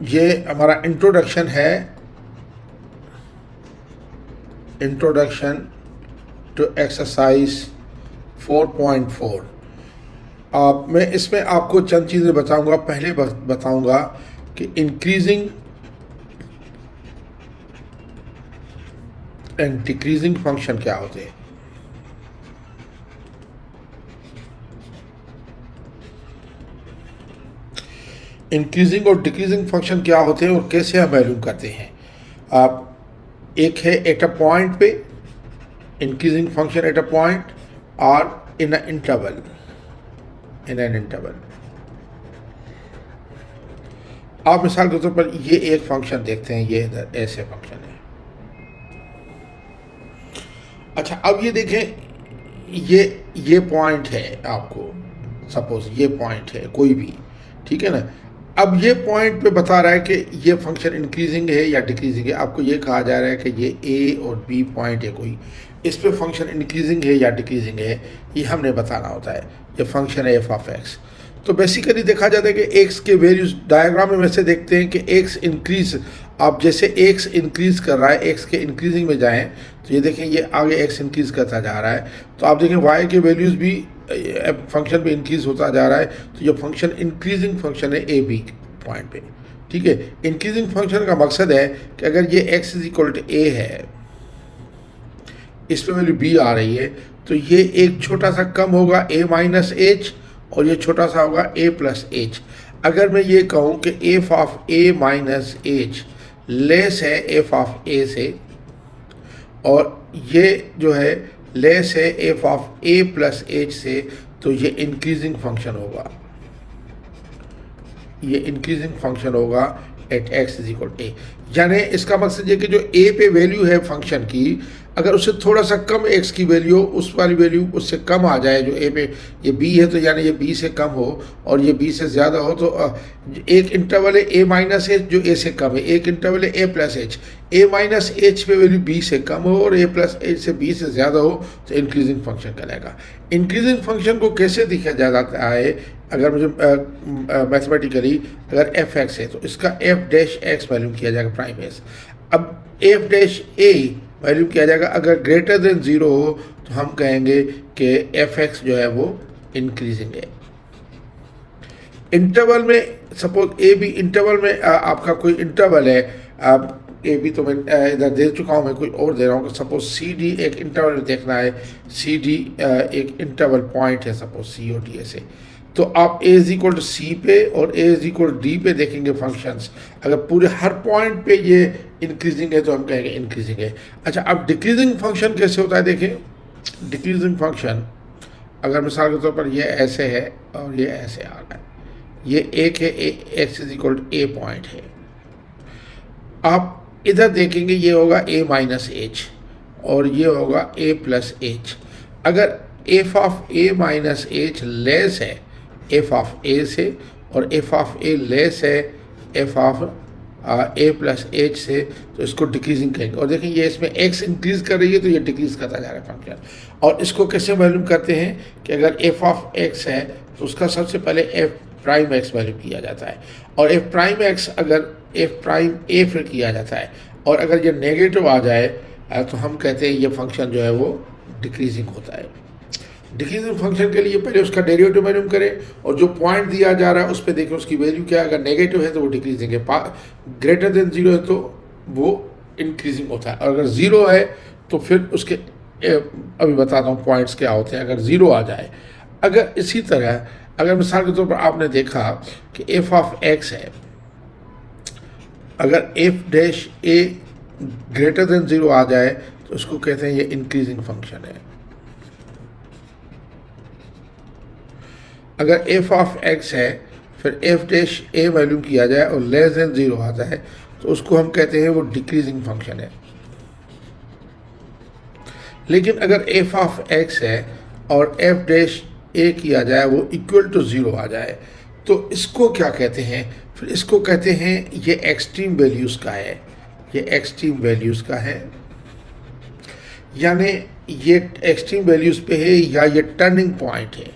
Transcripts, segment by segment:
ये हमारा इंट्रोडक्शन है, इंट्रोडक्शन टू एक्सरसाइज 4.4। मैं इसमें आपको चंद चीज़ें बताऊंगा। पहले बताऊंगा कि इंक्रीजिंग एंड डिक्रीजिंग फंक्शन क्या होते हैं। इंक्रीजिंग और डिक्रीजिंग फंक्शन क्या होते हैं और कैसे हम वैल्यू करते हैं। आप एक है एट अ पॉइंट पे, increasing function at a point और इन अ इंटरवल, इन एन इंटरवल। आप मिसाल के तौर पर ये एक फंक्शन देखते हैं, ये इधर ऐसे फंक्शन है। अच्छा, अब ये देखें, ये पॉइंट है, आपको सपोज ये पॉइंट है कोई भी, ठीक है ना। अब ये पॉइंट पे बता रहा है कि ये फंक्शन इंक्रीजिंग है या डिक्रीजिंग है। आपको ये कहा जा रहा है कि ये ए और बी पॉइंट है कोई, इस पे फंक्शन इंक्रीजिंग है या डिक्रीजिंग है, ये हमने बताना होता है। ये फंक्शन है एफ ऑफ एक्स। तो बेसिकली देखा जाता है कि एक्स के वैल्यूज डायग्राम में वैसे देखते हैं कि एक्स इंक्रीज, आप जैसे एक्स इंक्रीज कर रहा है, एक्स के इंक्रीजिंग में जाएं तो ये देखें ये आगे एक्स इंक्रीज करता जा रहा है। तो आप देखें वाई के वैल्यूज भी फंक्शन पे इंक्रीज होता जा रहा है। तो ये फंक्शन इंक्रीजिंग फंक्शन है ए बी पॉइंट पे, ठीक है। इंक्रीजिंग फंक्शन का मकसद है कि अगर ये एक्स इज इक्वल टू ए है, इस पे वैल्यू बी आ रही है, तो ये एक छोटा सा कम होगा ए माइनस एच और ये छोटा सा होगा ए प्लस एच। अगर मैं ये कहूँ कि F of A minus H less है एफ ऑफ ए से, और ये जो है लेस है F of A plus H से, तो ये इंक्रीजिंग फंक्शन होगा। ये इंक्रीजिंग फंक्शन होगा एट एक्स इज इक्वल ए। यानी इसका मकसद ये कि जो ए पे वैल्यू है फंक्शन की, अगर उससे थोड़ा सा कम एक्स की वैल्यू, उस वाली वैल्यू उससे कम आ जाए, जो ए पे ये बी है तो यानी ये बी से कम हो और ये बी से ज़्यादा हो, तो एक इंटरवल है ए माइनस एच जो ए से कम है, एक इंटरवल है ए प्लस एच, ए माइनस एच पे वैल्यू बी से कम हो और ए प्लस एच से बी से ज़्यादा हो, तो इंक्रीजिंग फंक्शन कहलाएगा। इंक्रीजिंग फंक्शन को कैसे दिखा जाता है, अगर मुझे मैथमेटिकली अगर एफ एक्स है तो इसका एफ डैश एक्स वैल्यू किया जाएगा प्राइम एक्स। अब एफ डैश ए वैल्यू किया जाएगा, अगर ग्रेटर देन ज़ीरो हो तो हम कहेंगे कि एफ एक्स जो है वो इंक्रीजिंग है। इंटरवल में सपोज ए बी, इंटरवल में आपका कोई इंटरवल है, आप ए बी तो मैं इधर दे चुका हूँ, मैं कोई और दे रहा हूँ। सपोज सी डी एक इंटरवल में देखना है, सी डी एक इंटरवल पॉइंट है, सपोज सी और डी ऐसे। तो आप ए इज इक्वल टू सी पे और ए इज इक्वल टू डी पे देखेंगे फंक्शंस। अगर पूरे हर पॉइंट पे ये इंक्रीजिंग है तो हम कहेंगे इंक्रीजिंग है। अच्छा, अब डिक्रीजिंग फंक्शन कैसे होता है देखें। डिक्रीजिंग फंक्शन अगर मिसाल के तौर पर ये ऐसे है और ये ऐसे आ रहा है, ये एक है X is equal to A point है। आप इधर देखेंगे ये होगा ए माइनस एच और ये होगा ए प्लस एच। अगर F of A minus H less है एफ ऑफ ए से और एफ ऑफ ए लेस है F of A plus H से, तो इसको डिक्रीजिंग कहेंगे। और देखिए ये इसमें एक्स इंक्रीज कर रही है तो ये डिक्रीज करता जा रहा है फंक्शन। और इसको कैसे मालूम करते हैं कि अगर एफ ऑफ एक्स है तो उसका सबसे पहले एफ प्राइम एक्स वैल्यू किया जाता है, और एफ प्राइम एक्स अगर एफ प्राइम ए फिर किया जाता है, और अगर ये नेगेटिव आ जाए तो हम कहते हैं ये फंक्शन जो है वो डिक्रीजिंग होता है। डिक्रीजिंग फंक्शन के लिए पहले उसका डेरिवेटिव मालूम करें और जो पॉइंट दिया जा रहा है उस पर देखें उसकी वैल्यू क्या है। अगर नेगेटिव है तो वो डिक्रीजिंग है, ग्रेटर देन जीरो है तो वो इंक्रीजिंग होता है, और अगर ज़ीरो है तो फिर उसके अभी बताता हूँ पॉइंट्स क्या होते हैं अगर ज़ीरो आ जाए। अगर इसी तरह अगर मिसाल के तौर पर आपने देखा कि एफ ऑफ एक्स है, अगर F dash A greater than zero आ जाए तो उसको कहते हैं ये इंक्रीजिंग फंक्शन है। अगर एफ ऑफ एक्स है फिर एफ डैश ए वैल्यू किया जाए और लेस देन ज़ीरो आ जाए तो उसको हम कहते हैं वो डिक्रीजिंग फंक्शन है। लेकिन अगर एफ ऑफ एक्स है और एफ डैश ए किया जाए वो इक्वल टू ज़ीरो आ जाए तो इसको क्या कहते हैं, फिर इसको कहते हैं ये एक्सट्रीम वैल्यूज़ का है, ये एक्सट्रीम वैल्यूज़ का है, यानी ये एक्सट्रीम वैल्यूज़ पे है या ये टर्निंग पॉइंट है,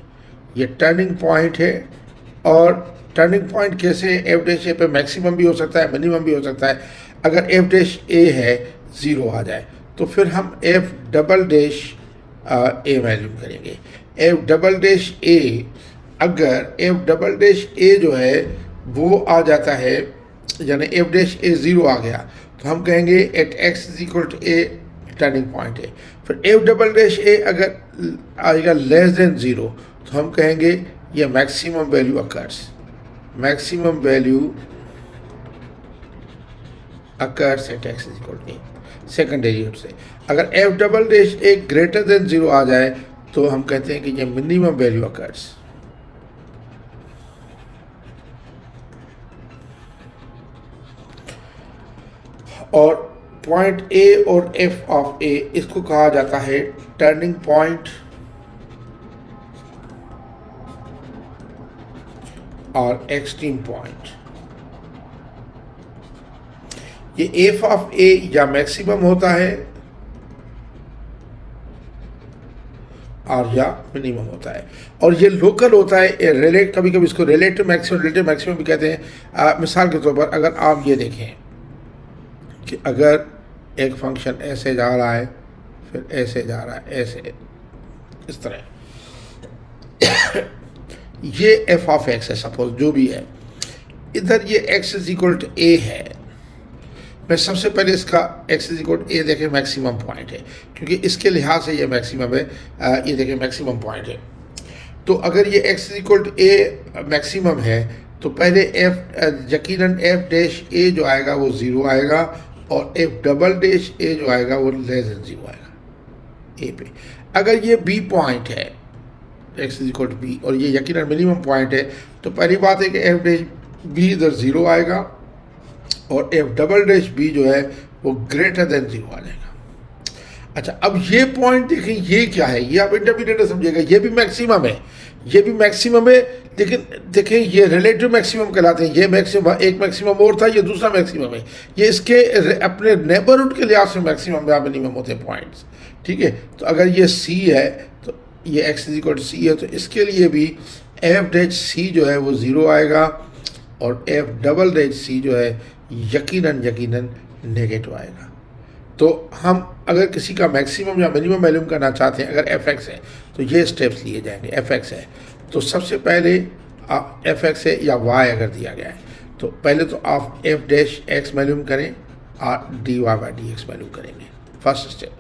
ये टर्निंग पॉइंट है। और टर्निंग पॉइंट कैसे एफ डैश ए पे मैक्सिमम भी हो सकता है, मिनिमम भी हो सकता है। अगर एफ डैश ए है 0 आ जाए तो फिर हम एफ डबल डैश ए वैल्यूम करेंगे। एफ डबल डैश ए, अगर एफ डबल डैश ए जो है वो आ जाता है, यानी एफ डैश ए 0 आ गया, तो हम कहेंगे at X is equal to A turning point है। फिर एफ डबल डैश ए अगर आएगा लेस देन 0 तो हम कहेंगे ये maximum value occurs, maximum value occurs at X is equal to A, second derivative से। अगर F double dash A greater than 0 आ जाए तो हम कहते हैं कि ये मिनिमम वैल्यू अकर्स। और पॉइंट ए और एफ ऑफ ए, इसको कहा जाता है टर्निंग पॉइंट और एक्सट्रीम पॉइंट। ये एफ ऑफ ए या मैक्सिमम होता है और या मिनिमम होता है, और ये लोकल होता है। रिलेट, कभी कभी इसको रिलेटिव मैक्सिमम भी कहते हैं। मिसाल के तौर पर अगर आप ये देखें कि अगर एक फंक्शन ऐसे जा रहा है, फिर ऐसे जा रहा है, ऐसे, इस तरह, ये एफ ऑफ एक्स है सपोज, जो भी है, इधर ये एक्स इज इक्वल टू ए है। मैं सबसे पहले इसका एक्स इज इक्वल टू ए देखें, मैक्सिमम पॉइंट है, क्योंकि इसके लिहाज से ये मैक्सिमम है। ये देखें मैक्सिमम पॉइंट है। तो अगर ये X is equal to A maximum है तो पहले एफ, यकीनन एफ डैश ए जो आएगा वो 0 आएगा, और एफ डबल डैश ए जो आएगा वो लेस देन 0 आएगा ए पे। अगर ये बी पॉइंट है, X is equal to B, और ये यकीनन मिनिमम पॉइंट है, तो पहली बात है कि एफ डैश बी इधर 0 आएगा और एफ डबल डैश बी जो है वो ग्रेटर देन 0 आ जाएगा। अच्छा, अब ये पॉइंट देखें, ये क्या है, ये आप इंटरमीडिएट समझिएगा, ये भी मैक्सिमम है, ये भी मैक्सिमम है, लेकिन देखें ये रिलेटिव मैक्सिमम कहलाते हैं। ये मैक्सिमम, एक मैक्सिमम और था, ये दूसरा मैक्सिमम है। ये इसके अपने नेबरहुड के लिहाज से मैक्सिमम या मिनिमम होते हैं पॉइंट्स, ठीक है। तो अगर ये सी है तो ये एक्स इज इक्वल टू सी है, तो इसके लिए भी एफ डैश सी जो है वो 0 आएगा, और एफ डबल डैश सी जो है यकीनन नेगेटिव आएगा। तो हम अगर किसी का मैक्सिमम या मिनिमम वैल्यूम करना चाहते हैं, अगर एफ एक्स है तो ये स्टेप्स लिए जाएंगे। एफ एक्स है तो सबसे पहले एफ एक्स है या वाई अगर दिया गया है तो पहले तो आप एफ डैश एक्स वैल्यूम करें और D Y by D X value करेंगे, फर्स्ट स्टेप।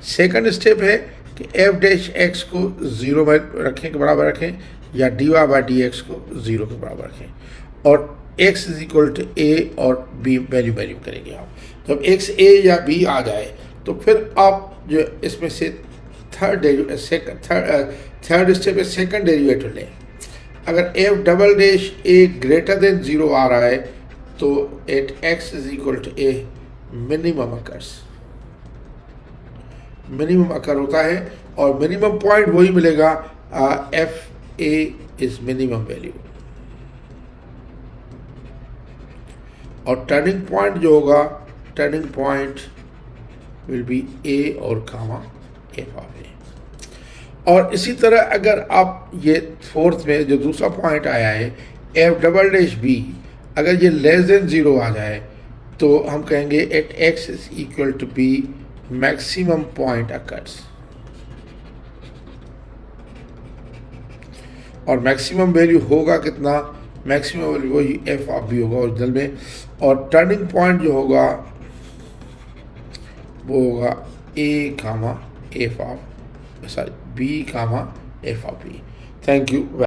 सेकंड स्टेप है कि एफ डैश एक्स को 0 में रखें के बराबर रखें, या D Y by D X को 0 के बराबर रखें, और X is equal to A और बी वैल्यू करेंगे आप। जब एक्स ए या बी आ जाए तो फिर आप जो इसमें से थर्ड स्टेप है सेकंड डेरिवेटिव लें। अगर F double dash A greater than 0 आ रहा है तो at X is equal to A minimum occurs, minimum occur होता है, और मिनिमम पॉइंट वही मिलेगा F A is minimum value, और टर्निंग पॉइंट जो होगा, turning point will be A और कामा एफ ऑफ ए। और इसी तरह अगर आप ये फोर्थ में जो दूसरा पॉइंट आया है एफ डबल डैश बी, अगर ये लेस देन 0 आ जाए तो हम कहेंगे at X is equal to B maximum point occurs, और मैक्सिमम वैल्यू होगा कितना, मैक्सिमम वैल्यू वही एफ ऑफ बी होगा ओरिजिनल में, और टर्निंग पॉइंट जो होगा वो होगा A comma F of, sorry B comma F of B. Thank you.